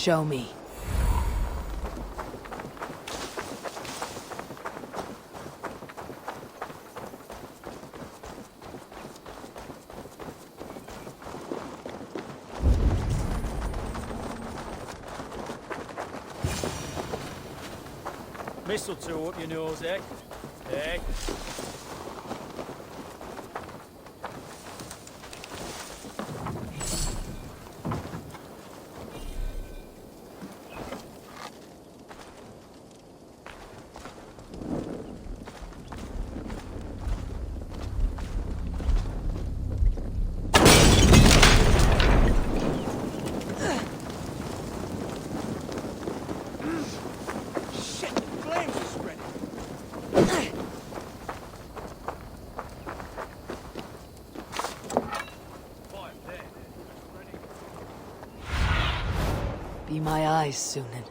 show me. Mistletoe up your nose, eh? Eh? Be my eyes, Sunan.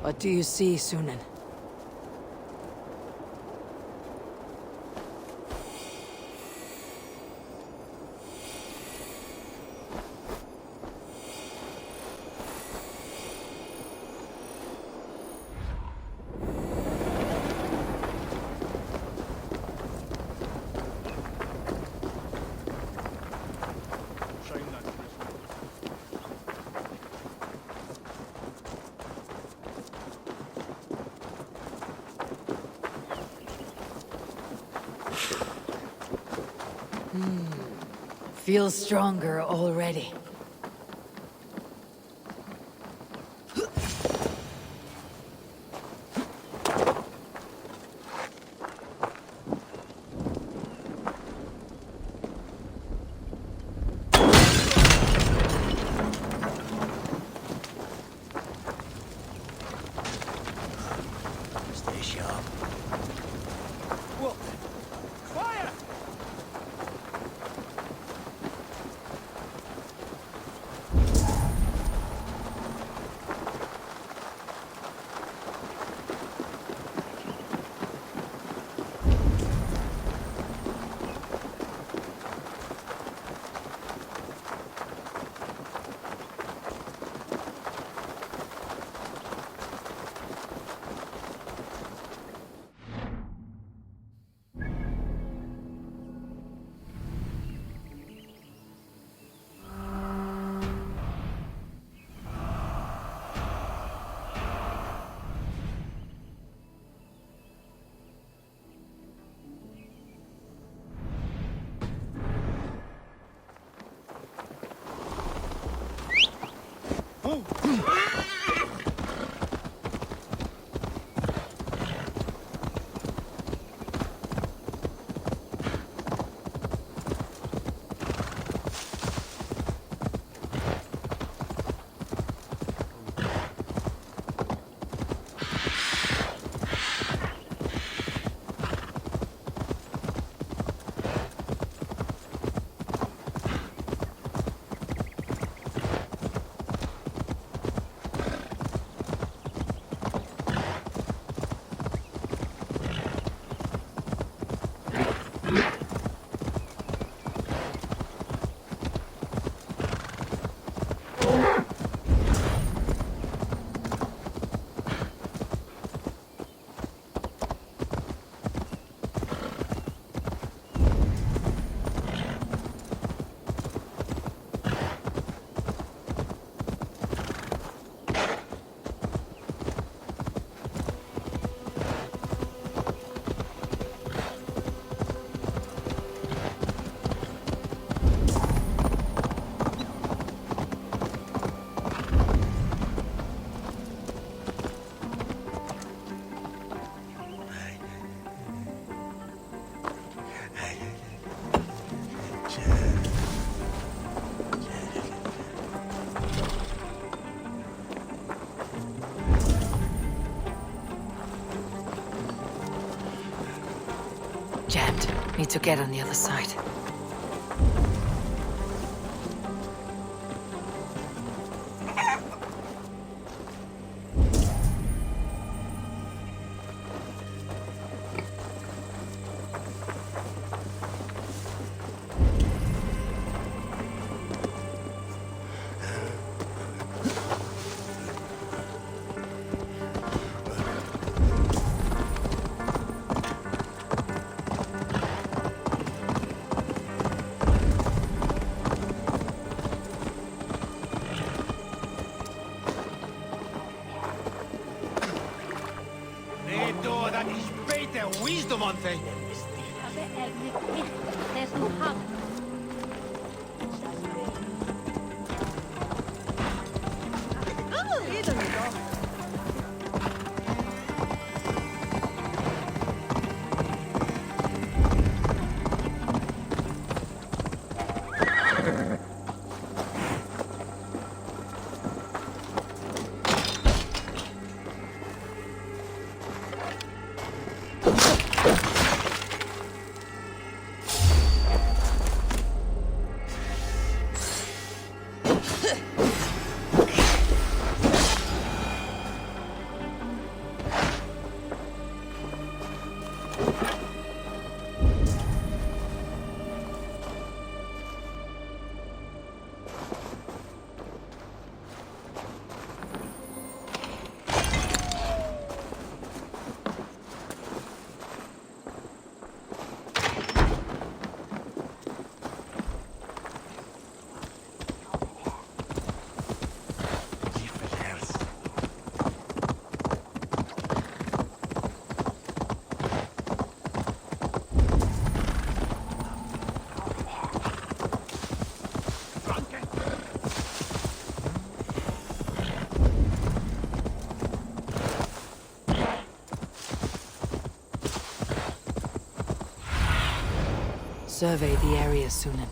What do you see, Sunan? Feels stronger already. Stay sharp. What? Fire! Jammed. Need to get on the other side. Wisdom on thing. Survey the area, Sunan.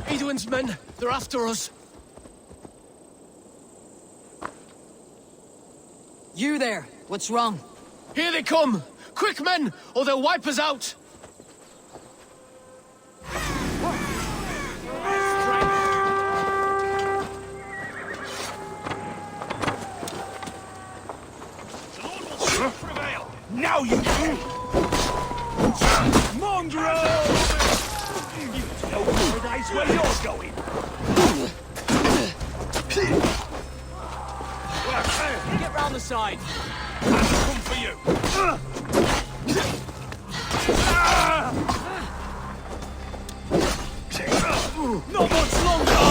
Edwin's men, they're after us. You there! What's wrong? Here they come! Quick, men, or they'll wipe us out! Now you mongrel! You know paradise where you're going. Get round the side. Come for you. Not much longer.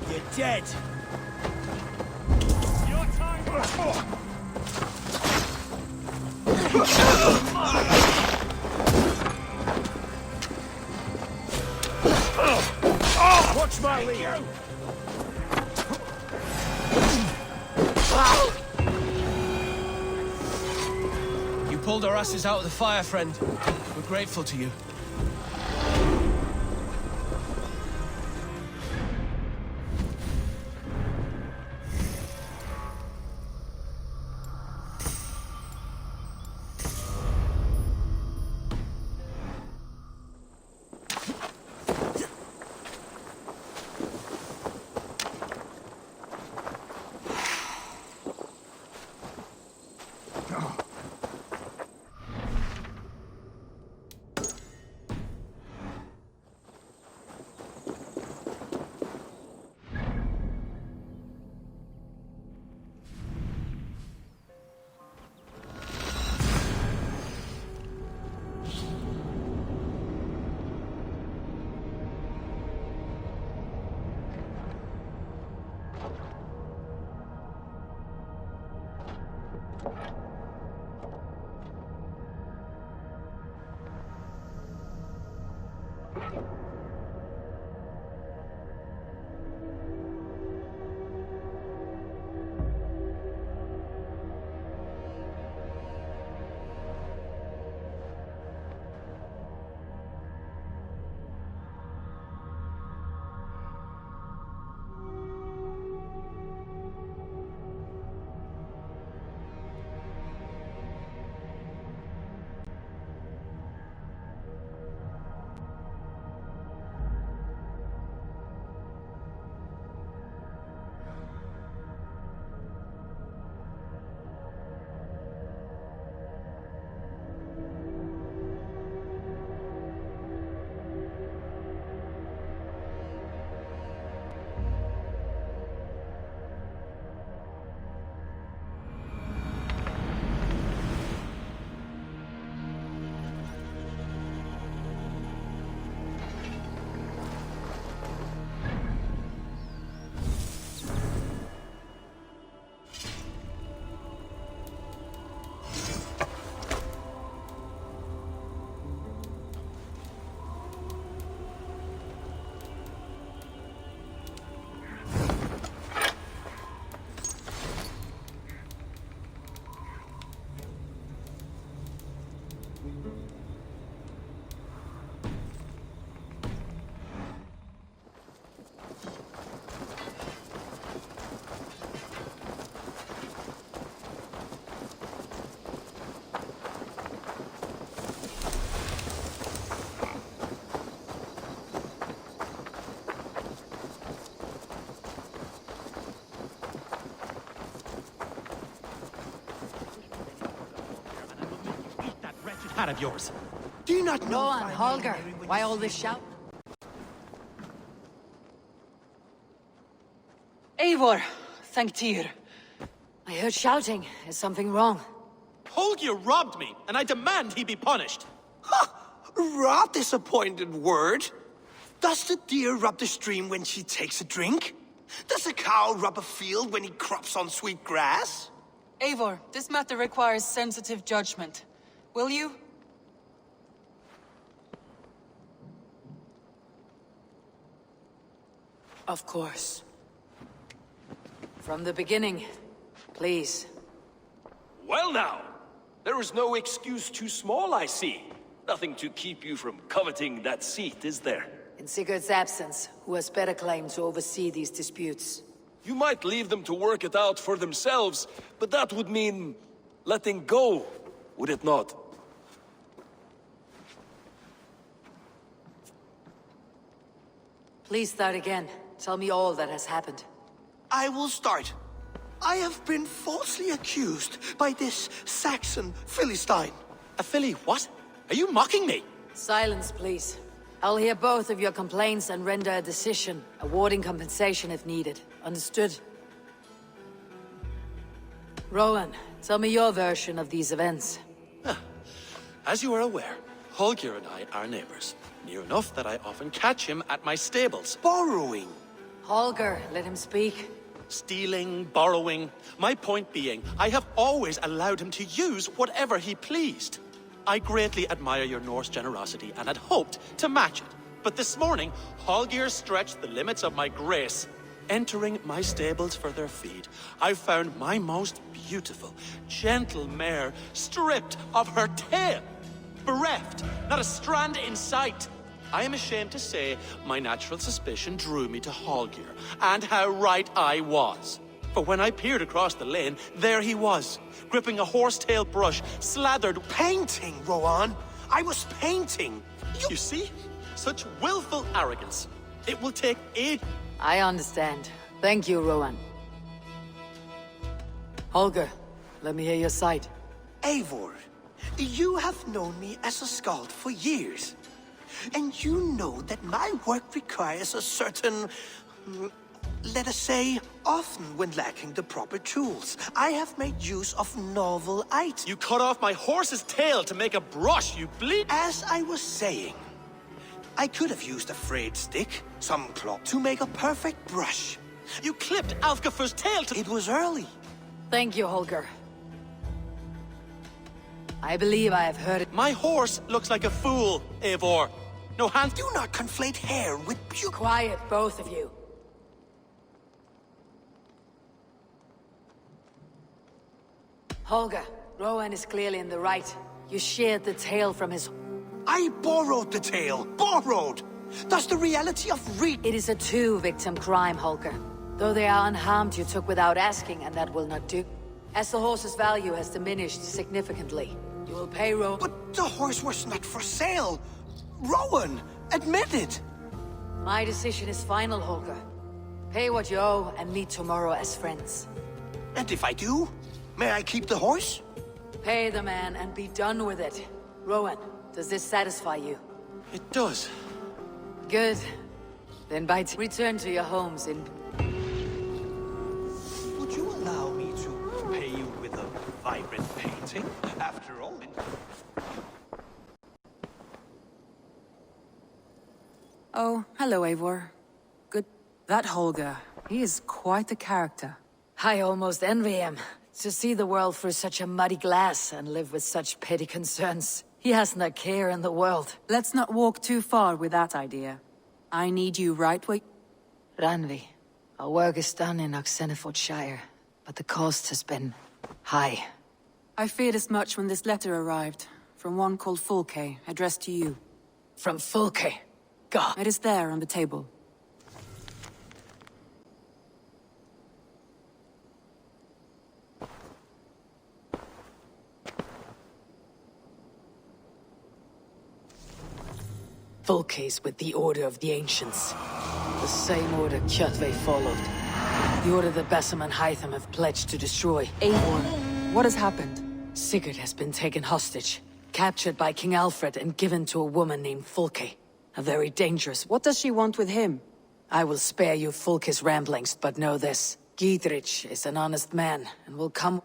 You're dead. Your time. Watch my lead. You pulled our asses out of the fire, friend. We're grateful to you. hat of yours? Do you not know? Go on, finally Holger. everybody Why all sees this you? shout? Eivor, thank Tyr. I heard shouting. Is something wrong? Holger robbed me, and I demand he be punished. Rot disappointed word. Does the deer rub the stream when she takes a drink? Does a cow rub a field when he crops on sweet grass? Eivor, this matter requires sensitive judgment. Will you? Of course. From the beginning, please. Well now, there is no excuse too small, I see. Nothing to keep you from coveting that seat, is there? In Sigurd's absence, who has better claim to oversee these disputes? You might leave them to work it out for themselves, but that would mean letting go, would it not? Please start again. Tell me all that has happened. I will start. I have been falsely accused by this Saxon Philistine. A filly what? Are you mocking me? Silence, please. I'll hear both of your complaints and render a decision, awarding compensation if needed. Understood? Rowan, tell me your version of these events. As you are aware, Holger and I are neighbors. Near enough that I often catch him at my stables. Borrowing. Holger, let him speak. Stealing, borrowing. My point being, I have always allowed him to use whatever he pleased. I greatly admire your Norse generosity and had hoped to match it. But this morning, Holger stretched the limits of my grace. Entering my stables for their feed, I found my most beautiful, gentle mare stripped of her tail. Bereft, not a strand in sight. I am ashamed to say my natural suspicion drew me to Holger, and how right I was. For when I peered across the lane, there he was, gripping a horsetail brush, slathered. Painting, Rowan. I was painting. You see? Such willful arrogance. It will take ages. I understand. Thank you, Rowan. Holger, let me hear your side. Eivor, you have known me as a skald for years. And you know that my work requires a certain, let us say, often when lacking the proper tools. I have made use of novel items. You cut off my horse's tail to make a brush, you bleed. As I was saying, I could have used a frayed stick, some cloth, to make a perfect brush. You clipped Alfgafur's tail to... It was early. Thank you, Holger. I believe I have heard it. My horse looks like a fool, Eivor. No hands. Do not conflate hair with beauty. Quiet, both of you. Holger, Rowan is clearly in the right. You sheared the tail from his... I borrowed the tail. Borrowed! Does the reality of It is a two-victim crime, Holger. Though they are unharmed, you took without asking, and that will not do. As the horse's value has diminished significantly, you will pay Rowan... But the horse was not for sale. Rowan, admit it. My decision is final, Holger. Pay what you owe, and meet tomorrow as friends. And if I do, may I keep the horse? Pay the man and be done with it. Rowan, does this satisfy you? It does. Good. Then return to your homes in... Would you allow me to pay you with a vibrant painting? After all... Oh, hello, Eivor. Good. That Holger, he is quite a character. I almost envy him. To see the world through such a muddy glass and live with such petty concerns. He hasn't a care in the world. Let's not walk too far with that idea. I need you right where... Randvi, our work is done in Oxenfordshire, but the cost has been high. I feared as much when this letter arrived, from one called Fulke, addressed to you. From Fulke? God. It is there on the table. Fulke's with the Order of the Ancients. The same order Kjotve followed. The order that Bassam and Hytham have pledged to destroy. Eivor, what has happened? Sigurd has been taken hostage. captured by King Alfred and given to a woman named Fulke. A very dangerous. What does she want with him? I will spare you Fulke's ramblings, but know this. Gidrich is an honest man, and will come...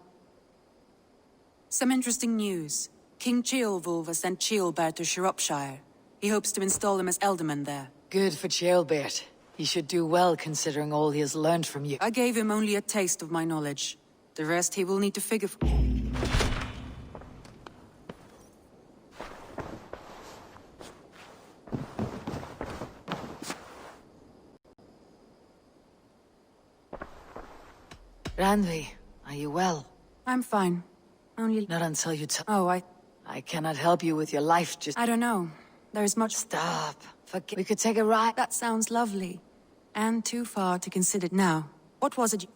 Some interesting news. King Ceolwulf has sent Ceolbert to Shropshire. He hopes to install him as Ealdorman there. Good for Ceolbert. He should do well considering all he has learned from you. I gave him only a taste of my knowledge. The rest he will need to figure... Randvi, are you well? I'm fine. Only... Not until you tell... Oh, I cannot help you with your life, just... I don't know. There's much... Stop. Forget... We could take a ride. That sounds lovely. And too far to consider now. What was it you...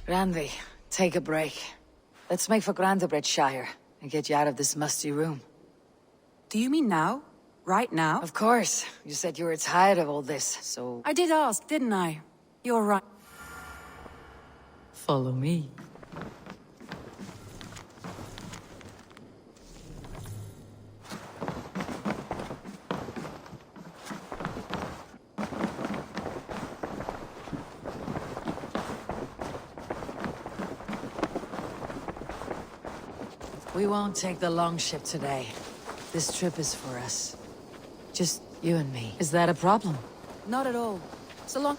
Randvi, take a break. Let's make for Grantebridgeshire and get you out of this musty room. Do you mean now? Right now? Of course. You said you were tired of all this, so... I did ask, didn't I? You're right. Follow me. We won't take the long ship today. This trip is for us. Just you and me. Is that a problem? Not at all. So long...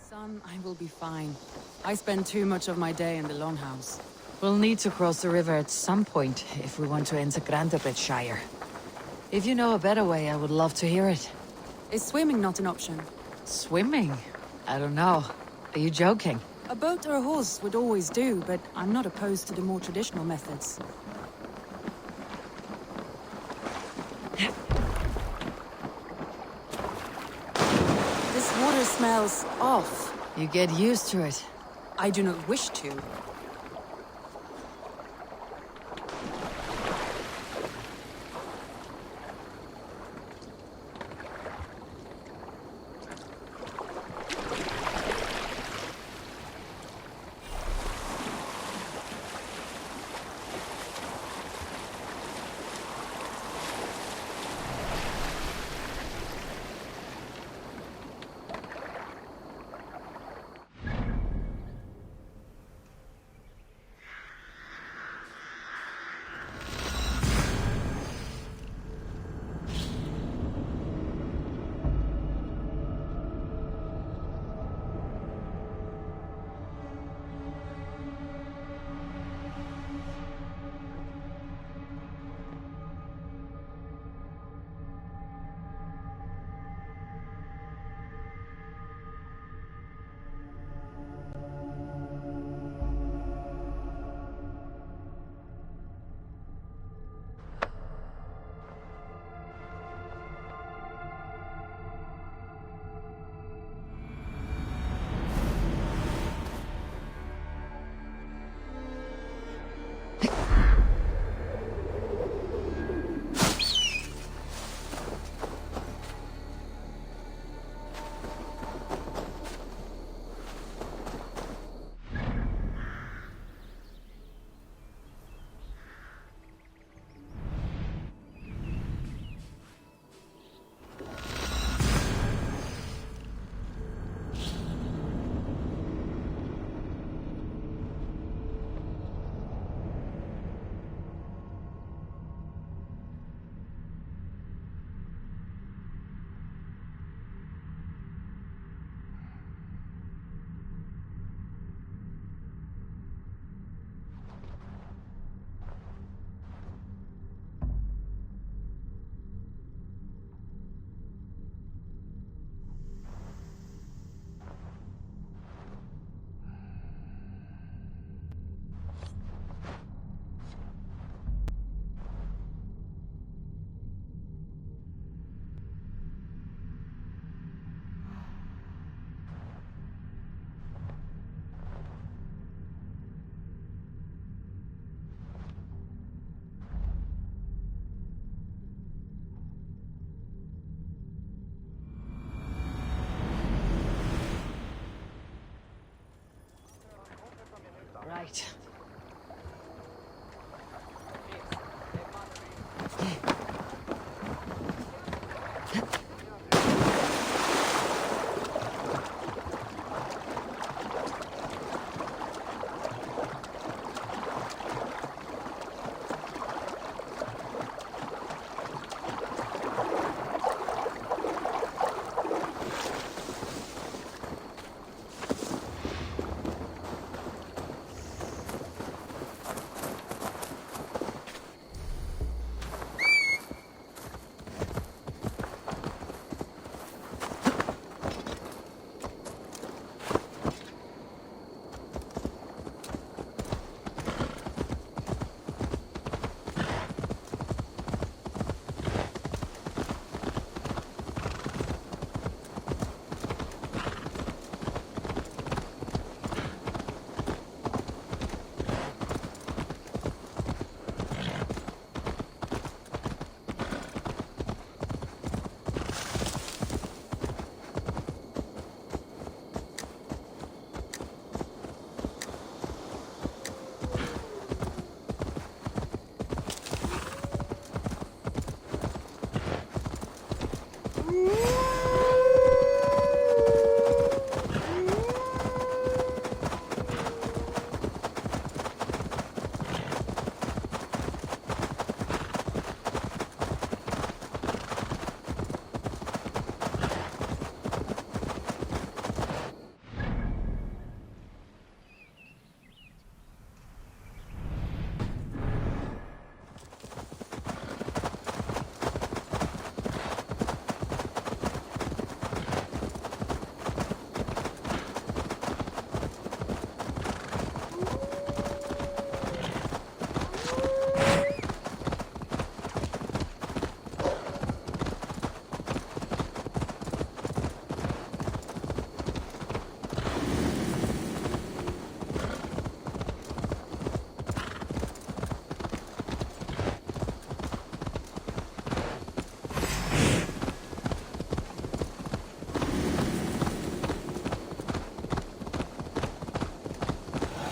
Son, I will be fine. I spend too much of my day in the Longhouse. We'll need to cross the river at some point if we want to enter Grantebridgeshire. If you know a better way, I would love to hear it. Is swimming not an option? Swimming? I don't know. Are you joking? A boat or a horse would always do, but I'm not opposed to the more traditional methods. This water smells off. You get used to it. I do not wish to. Right.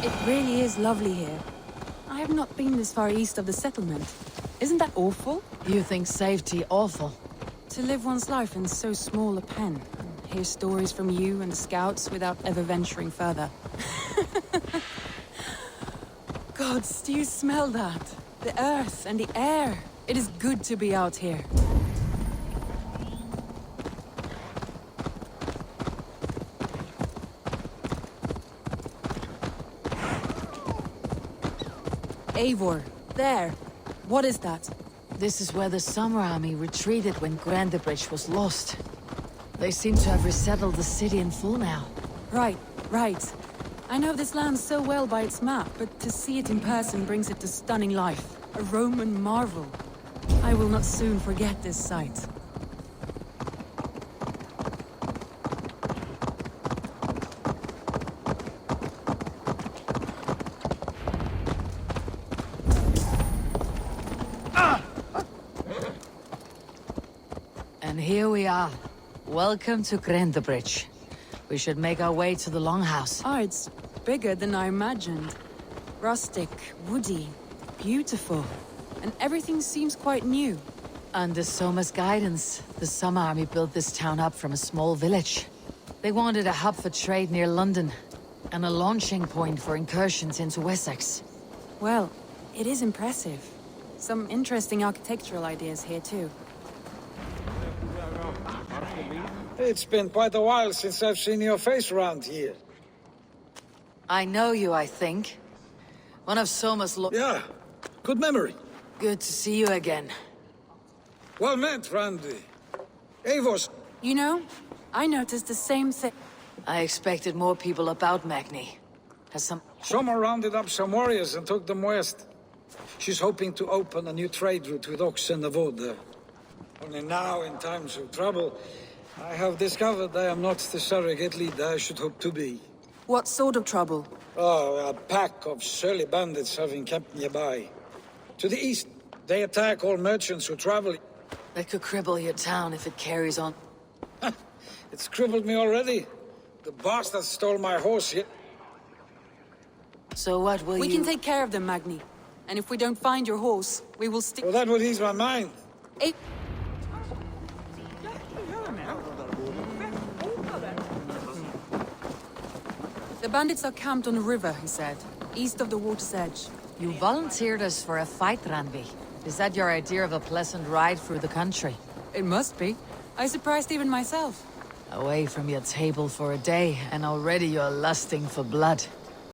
It really is lovely here. I have not been this far east of the settlement. Isn't that awful? You think safety awful? To live one's life in so small a pen, and hear stories from you and the scouts without ever venturing further. Gods, do you smell that? The earth and the air. It is good to be out here. Eivor, there. What is that? This is where the Summer Army retreated when Grandebridge was lost. They seem to have resettled the city in full now. Right, right. I know this land so well by its map, but to see it in person brings it to stunning life. A Roman marvel. I will not soon forget this sight. And here we are. Welcome to Grandebridge. We should make our way to the Longhouse. Ah, it's bigger than I imagined. Rustic, woody, beautiful. And everything seems quite new. Under Soma's guidance, the Summer Army built this town up from a small village. They wanted a hub for trade near London, and a launching point for incursions into Wessex. Well, it is impressive. Some interesting architectural ideas here too. It's been quite a while since I've seen your face around here. I know you, I think. One of Soma's Yeah, good memory. Good to see you again. Well met, Randy. Eivor's... You know, I noticed the same thing. I expected more people about Magni. Has some... Soma rounded up some warriors and took them west. She's hoping to open a new trade route with oxen and wood. Only now, in times of trouble, I have discovered I am not the surrogate leader I should hope to be. What sort of trouble? Oh, a pack of surly bandits have encamped nearby. To the east, they attack all merchants who travel. That could cripple your town if it carries on. It's crippled me already. The bastards stole my horse here. So what will We you... can take care of them, Magni. And if we don't find your horse, we will stick... Well, that would ease my mind. Hey, the bandits are camped on a river, he said, east of the water's edge. You volunteered us for a fight, Ranvi. Is that your idea of a pleasant ride through the country? It must be. I surprised even myself. Away from your table for a day, and already you're lusting for blood.